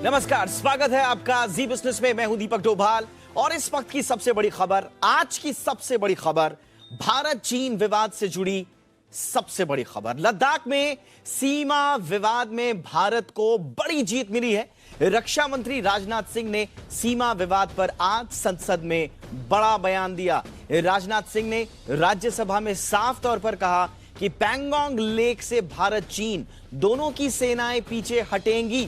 नमस्कार, स्वागत है आपका जी बिजनेस में। मैं हूं दीपक डोभाल और इस वक्त की सबसे बड़ी खबर, आज की सबसे बड़ी खबर, भारत चीन विवाद से जुड़ी सबसे बड़ी खबर। लद्दाख में सीमा विवाद में भारत को बड़ी जीत मिली है। रक्षा मंत्री राजनाथ सिंह ने सीमा विवाद पर आज संसद में बड़ा बयान दिया। राजनाथ सिंह ने राज्यसभा में साफ तौर पर कहा कि पैंगोंग लेक से भारत चीन दोनों की सेनाएं पीछे हटेंगी।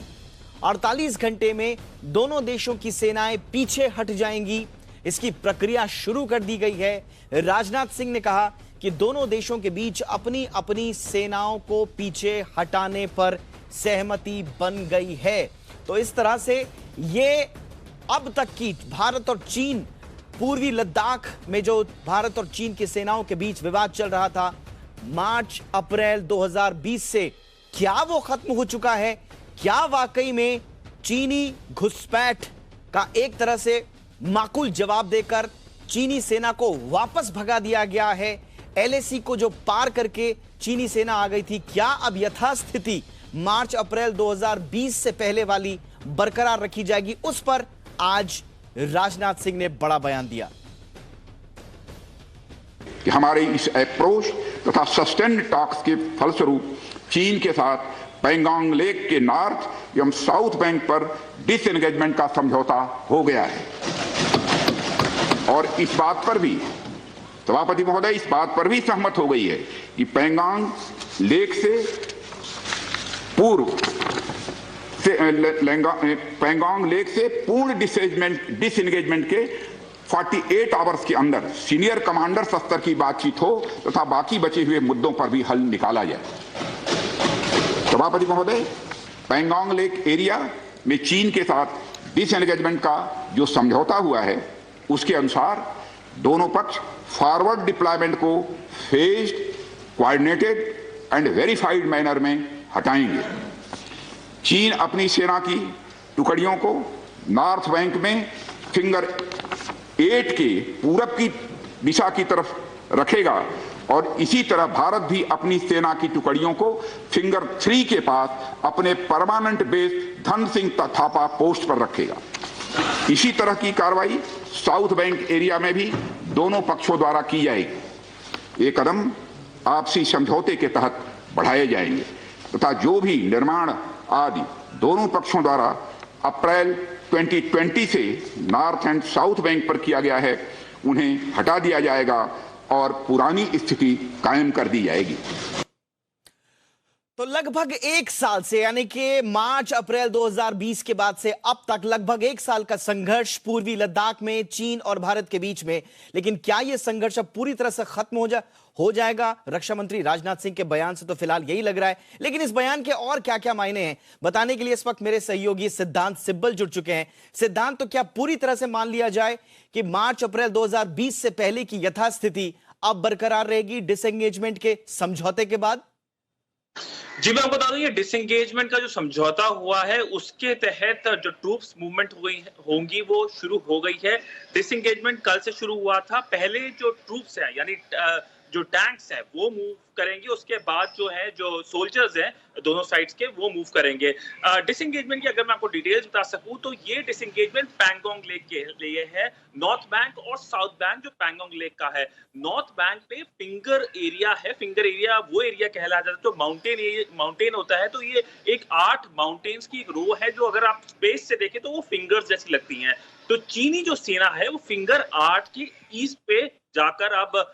48 घंटे में दोनों देशों की सेनाएं पीछे हट जाएंगी। इसकी प्रक्रिया शुरू कर दी गई है। राजनाथ सिंह ने कहा कि दोनों देशों के बीच अपनी अपनी सेनाओं को पीछे हटाने पर सहमति बन गई है। तो इस तरह से ये अब तक की भारत और चीन, पूर्वी लद्दाख में जो भारत और चीन की सेनाओं के बीच विवाद चल रहा था, मार्च अप्रैल 2020 से क्या वो खत्म हो चुका है? क्या वाकई में चीनी घुसपैठ का एक तरह से माकूल जवाब देकर चीनी सेना को वापस भगा दिया गया है? एलएसी को जो पार करके चीनी सेना आ गई थी, क्या अब यथास्थिति मार्च अप्रैल 2020 से पहले वाली बरकरार रखी जाएगी? उस पर आज राजनाथ सिंह ने बड़ा बयान दिया कि हमारे इस अप्रोच तथा सस्टेन्ड टॉक्स के फलस्वरूप चीन के साथ पैंगोंग लेक के नॉर्थ एवं साउथ बैंक पर डिसएंगेजमेंट का समझौता हो गया है। और इस बात पर भी सभापति महोदय इस बात पर भी सहमत हो गई है कि पैंगोंग लेक से पूर्व पैंगोंग लेक से पूर्ण डिसएंगेजमेंट के 48 आवर्स के अंदर सीनियर कमांडर स्तर की बातचीत हो तथा बाकी बचे हुए मुद्दों पर भी हल निकाला जाए। सभापति महोदय, पैंगोंग लेक एरिया में चीन के साथ डिसएंगेजमेंट का जो समझौता हुआ है, उसके अनुसार दोनों पक्ष फॉरवर्ड डिप्लॉयमेंट को phased, coordinated and verified manner में हटाएंगे। चीन अपनी सेना की टुकड़ियों को नॉर्थ बैंक में फिंगर 8 के पूरब की दिशा की तरफ रखेगा और इसी तरह भारत भी अपनी सेना की टुकड़ियों को फिंगर 3 के पास अपने permanent base Dhan Singh Thapa post पर रखेगा। इसी तरह की कार्रवाई साउथ बैंक एरिया में भी दोनों पक्षों द्वारा की जाएगी। ये कदम आपसी समझौते के तहत बढ़ाए जाएंगे तथा जो भी निर्माण आदि दोनों पक्षों द्वारा अप्रैल 2020 से नॉर्थ एंड साउथ बैंक पर किया गया है, उन्हें हटा दिया जाएगा और पुरानी स्थिति कायम कर दी जाएगी। तो लगभग एक साल से, यानी कि मार्च अप्रैल 2020 के बाद से अब तक लगभग एक साल का संघर्ष पूर्वी लद्दाख में चीन और भारत के बीच में। लेकिन क्या यह संघर्ष अब पूरी तरह से खत्म हो जाएगा? रक्षा मंत्री राजनाथ सिंह के बयान से तो फिलहाल यही लग रहा है, लेकिन इस बयान के और क्या क्या मायने हैं, बताने के लिए इस वक्त मेरे सहयोगी सिद्धांत सिब्बल जुड़ चुके हैं। सिद्धांत, तो क्या पूरी तरह से मान लिया जाए कि मार्च अप्रैल 2020 से पहले की यथास्थिति अब बरकरार रहेगी डिसएंगेजमेंट के समझौते के बाद? जी, मैं आपको बता दूं, ये डिसएंगेजमेंट का जो समझौता हुआ है उसके तहत जो ट्रूप्स मूवमेंट होंगी वो शुरू हो गई है। डिसएंगेजमेंट कल से शुरू हुआ था। पहले जो ट्रूप्स हैं, यानी जो टैंक्स हैं, वो मूव करेंगे। उसके बाद जो है, जो सोल्जर्स हैं दोनों साइड्स के, वो मूव करेंगे। डिसएंगेजमेंट की अगर मैं आपको डिटेल्स बता सकूं तो ये डिसएंगेजमेंट पैंगोंग लेक के लिए है। नॉर्थ बैंक और साउथ बैंक जो पैंगोंग लेक का है, नॉर्थ बैंक पे फिंगर एरिया है। फिंगर एरिया वो एरिया कहलाता है तो माउंटेन होता है। तो ये एक 8 माउंटेन्स की एक रो है जो अगर आप स्पेस से देखें तो वो फिंगर्स जैसी लगती हैं। तो चीनी जो सेना है वो फिंगर 8 के ईस्ट पे जाकर अब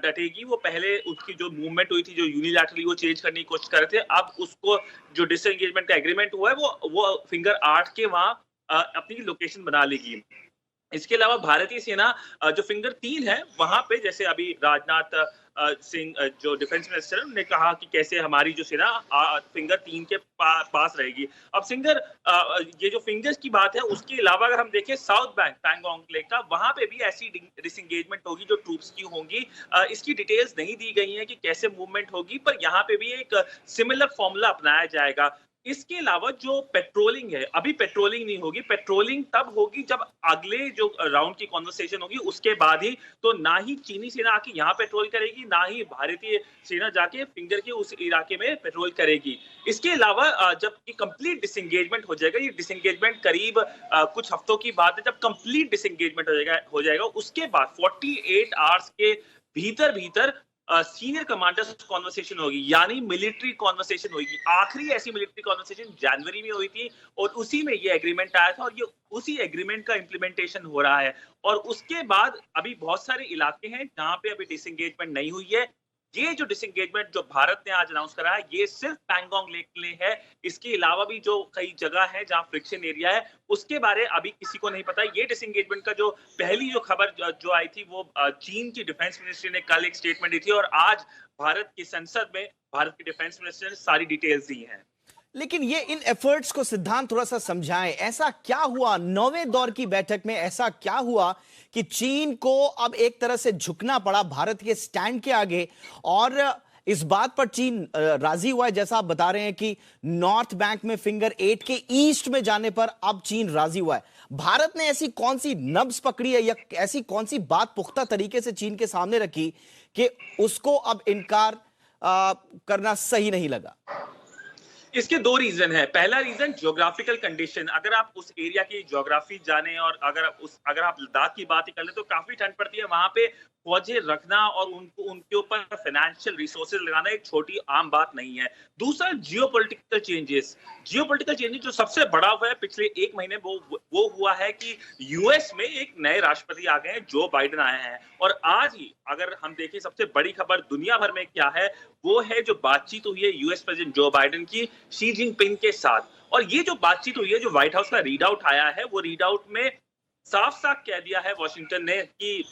डटेगी। वो पहले उसकी जो मूवमेंट हुई थी, जो यूनिलैटरली वो चेंज करने की कोशिश कर रहे थे, अब उसको जो डिसएंगेजमेंट का एग्रीमेंट हुआ है वो फिंगर 8 के वहां अपनी लोकेशन बना लेगी। इसके अलावा भारतीय सेना जो फिंगर 3 है वहां पे, जैसे अभी राजनाथ सिंह जो डिफेंस मिनिस्टर है, उन्होंने कहा कि कैसे हमारी जो सेना फिंगर 3 के पास रहेगी। अब ये जो फिंगर्स की बात है, उसके अलावा अगर हम देखें साउथ बैंक पैंगोंग लेक का, वहां पे भी ऐसी डिसएंगेजमेंट होगी जो ट्रूप्स की होंगी। इसकी डिटेल्स नहीं दी गई है कि कैसे मूवमेंट होगी, पर यहाँ पे भी एक सिमिलर फॉर्मूला अपनाया जाएगा। इसके अलावा जो पेट्रोलिंग है, अभी पेट्रोलिंग नहीं होगी, पेट्रोलिंग तब होगी जब अगले जो राउंड की कॉन्वर्सेशन होगी उसके बाद ही। तो ना ही चीनी सेना आके यहाँ पेट्रोल करेगी, ना ही भारतीय सेना जाके फिंगर के उस इलाके में पेट्रोल करेगी। इसके अलावा जब ये कंप्लीट डिसएंगेजमेंट हो जाएगा, ये डिसएंगेजमेंट करीब कुछ हफ्तों की बात है, जब कंप्लीट डिसएंगेजमेंट हो जाएगा उसके बाद 48 आवर्स के भीतर सीनियर कमांडर्स कॉन्वर्सेशन होगी, यानी मिलिट्री कॉन्वर्सेशन होगी। आखिरी ऐसी मिलिट्री कॉन्वर्सेशन जनवरी में हुई थी और उसी में ये एग्रीमेंट आया था और ये उसी एग्रीमेंट का इंप्लीमेंटेशन हो रहा है। और उसके बाद अभी बहुत सारे इलाके हैं जहां पे अभी डिसएंगेजमेंट नहीं हुई है। ये जो डिसएंगेजमेंट जो भारत ने आज अनाउंस करा है, ये सिर्फ पैंगोंग लेक के लिए है। इसके अलावा भी जो कई जगह है जहां फ्रिक्शन एरिया है, उसके बारे अभी किसी को नहीं पता। ये डिसएंगेजमेंट का जो पहली जो खबर जो आई थी वो चीन की डिफेंस मिनिस्ट्री ने कल एक स्टेटमेंट दी थी और आज भारत की संसद में भारत के डिफेंस मिनिस्टर ने सारी डिटेल्स दी हैं। लेकिन ये इन एफर्ट्स को सिद्धांत थोड़ा सा समझाएं, ऐसा क्या हुआ 9वें दौर की बैठक में, ऐसा क्या हुआ कि चीन को अब एक तरह से झुकना पड़ा भारत के स्टैंड के आगे, और इस बात पर चीन राजी हुआ है जैसा आप बता रहे हैं कि नॉर्थ बैंक में फिंगर 8 के ईस्ट में जाने पर अब चीन राजी हुआ है। भारत ने ऐसी कौन सी नब्ज पकड़ी है या ऐसी कौन सी बात पुख्ता तरीके से चीन के सामने रखी कि उसको अब इनकार करना सही नहीं लगा? इसके दो रीजन है। पहला रीजन ज्योग्राफिकल कंडीशन। अगर आप उस एरिया की ज्योग्राफी जाने और अगर आप लद्दाख की बात ही कर ले तो काफी ठंड पड़ती है वहां पे। फौजें रखना और उनके ऊपर फाइनेंशियल रिसोर्सेज लगाना एक छोटी आम बात नहीं है। दूसरा जियोपॉलिटिकल चेंजेस जो सबसे बड़ा हुआ है पिछले एक महीने वो हुआ है कि यूएस में एक नए राष्ट्रपति आ गए हैं, जो बाइडेन आए हैं। और आज ही अगर हम देखें सबसे बड़ी खबर दुनिया भर में क्या है, वो है जो बातचीत हुई है यूएस प्रेसिडेंट जो बाइडेन की शी जिनपिंग के साथ। और ये जो बातचीत हुई है, जो व्हाइट हाउस का रीड आउट आया है, वो रीड आउट में साफ साफ कह दिया है वॉशिंगटन ने कि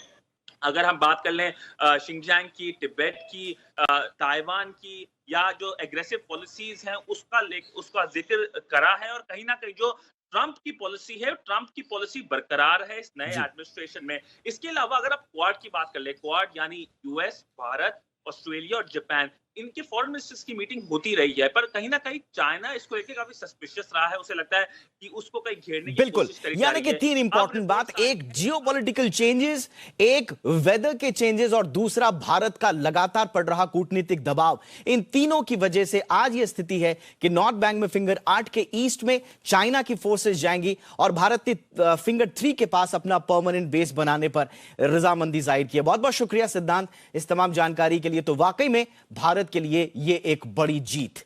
अगर हम बात कर लें शिनजियांग की, तिब्बत की, ताइवान की, या जो एग्रेसिव पॉलिसीज हैं उसका जिक्र करा है। और कहीं ना कहीं जो ट्रंप की पॉलिसी है, ट्रंप की पॉलिसी बरकरार है इस नए एडमिनिस्ट्रेशन में। इसके अलावा अगर आप क्वाड की बात कर ले, क्वाड यानी यूएस, भारत, ऑस्ट्रेलिया और जापान, इनके फॉरेन मिनिस्टर्स की मीटिंग होती रही है, पर कहीं ना कहीं चाइना इसको लेकर काफी सस्पिशियस रहा है। उसे लगता है कि उसको कहीं घेरने की कोशिश करी जा रही है। यानी कि तीन इंपॉर्टेंट बात, एक जियोपॉलिटिकल चेंजेस, एक वेदर के चेंजेस और दूसरा भारत का लगातार पड़ रहा कूटनीतिक दबाव। इन तीनों की वजह से आज यह स्थिति है कि नॉर्थ बैंक में फिंगर 8 के ईस्ट में चाइना की फोर्सेस जाएंगी और भारत ने फिंगर 3 के पास अपना परमानेंट बेस बनाने पर रजामंदी जाहिर की है। बहुत बहुत शुक्रिया सिद्धांत इस तमाम जानकारी के लिए। तो वाकई में भारत के लिए यह एक बड़ी जीत।